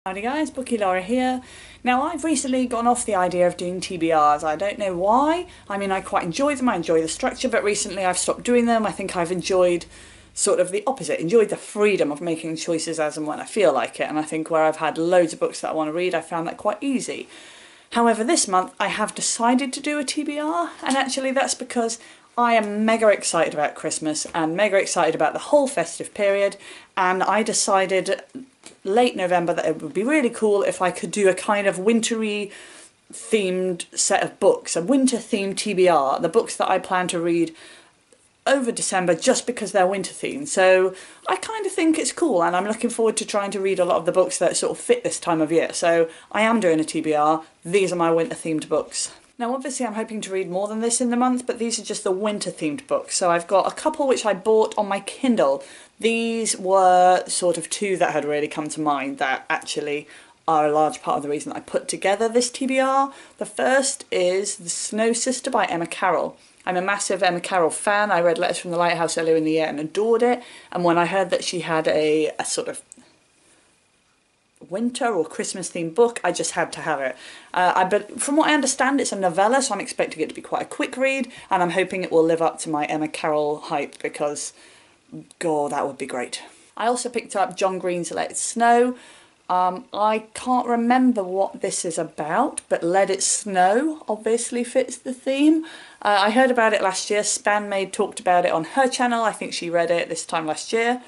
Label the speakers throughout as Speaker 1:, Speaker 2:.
Speaker 1: Howdy guys, Bookie Laura here. Now I've recently gone off the idea of doing TBRs. I don't know why. I mean, I quite enjoy them, I enjoy the structure, but recently I've stopped doing them. I think I've enjoyed sort of the opposite, enjoyed the freedom of making choices as and when I feel like it, and I think where I've had loads of books that I want to read, I found that quite easy. However, this month I have decided to do a TBR, and actually that's because I am mega excited about Christmas and mega excited about the whole festive period, and I decided late November that it would be really cool if I could do a kind of wintry themed set of books, a winter themed TBR, the books that I plan to read over December just because they're winter themed. So I kind of think it's cool, and I'm looking forward to trying to read a lot of the books that sort of fit this time of year. So I am doing a TBR. These are my winter themed books. Now obviously I'm hoping to read more than this in the month, but these are just the winter themed books. So I've got a couple which I bought on my Kindle. These were sort of two that had really come to mind that actually are a large part of the reason I put together this TBR. The first is The Snow Sister by Emma Carroll. I'm a massive Emma Carroll fan. I read Letters from the Lighthouse earlier in the year and adored it, and when I heard that she had a sort of winter or Christmas themed book, I just had to have it. But from what I understand, it's a novella, so I'm expecting it to be quite a quick read, and I'm hoping it will live up to my Emma Carroll hype because, God, that would be great. I also picked up John Green's Let It Snow. I can't remember what this is about, but Let It Snow obviously fits the theme. I heard about it last year. Spanmaid talked about it on her channel. I think she read it this time last year,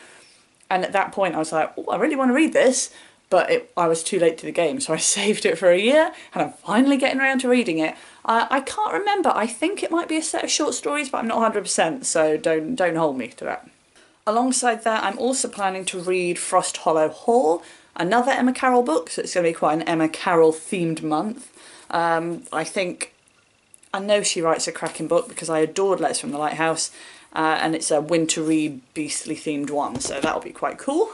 Speaker 1: and at that point I was like, oh, I really want to read this. But I was too late to the game, so I saved it for a year, and I'm finally getting around to reading it. I can't remember. I think it might be a set of short stories, but I'm not 100%, so don't hold me to that. Alongside that, I'm also planning to read Frost Hollow Hall, another Emma Carroll book, so it's going to be quite an Emma Carroll themed month. I know she writes a cracking book because I adored Letters from the Lighthouse, and it's a wintry, beastly themed one, so that'll be quite cool.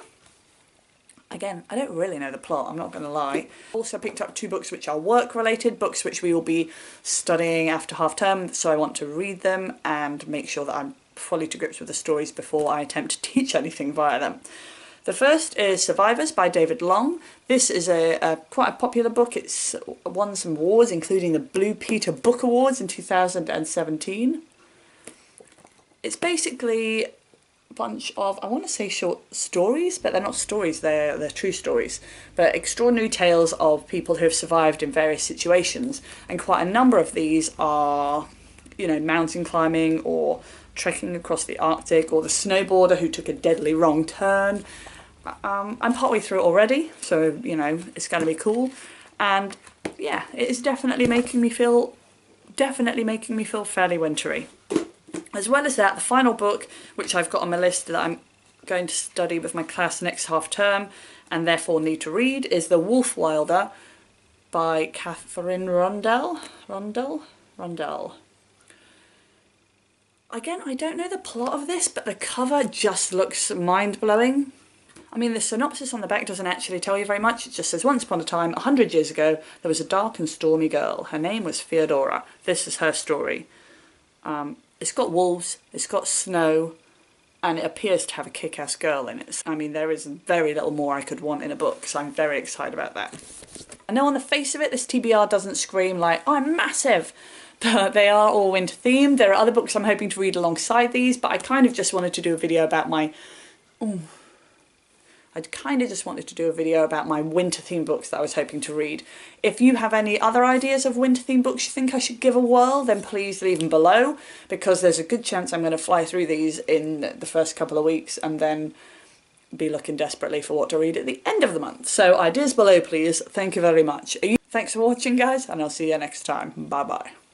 Speaker 1: Again, I don't really know the plot, I'm not going to lie. Also picked up two books which are work related, books which we will be studying after half term, so I want to read them and make sure that I'm fully to grips with the stories before I attempt to teach anything via them. The first is Survivors by David Long. This is quite a popular book. It's won some awards, including the Blue Peter Book Awards in 2017. It's basically bunch of, I want to say short stories, but they're not stories, they're true stories, but extraordinary tales of people who have survived in various situations, and quite a number of these are, you know, mountain climbing or trekking across the Arctic, or the snowboarder who took a deadly wrong turn. I'm partway through it already, so you know it's going to be cool, and yeah, it is definitely making me feel fairly wintry. As well as that, the final book, which I've got on my list that I'm going to study with my class next half term and therefore need to read, is The Wolf Wilder by Katherine Rundell. Again, I don't know the plot of this, but the cover just looks mind-blowing. I mean, the synopsis on the back doesn't actually tell you very much. It just says, once upon a time, 100 years ago, there was a dark and stormy girl. Her name was Theodora. This is her story. It's got wolves, it's got snow, and it appears to have a kick-ass girl in it. I mean, there is very little more I could want in a book, so I'm very excited about that. I know on the face of it, this TBR doesn't scream like, oh, I'm massive, but they are all winter themed. There are other books I'm hoping to read alongside these, but I kind of just wanted to do a video about my... winter themed books that I was hoping to read. If you have any other ideas of winter themed books you think I should give a whirl, then please leave them below, because there's a good chance I'm going to fly through these in the first couple of weeks and then be looking desperately for what to read at the end of the month. So ideas below please. Thank you very much. Thanks for watching guys, and I'll see you next time. Bye bye.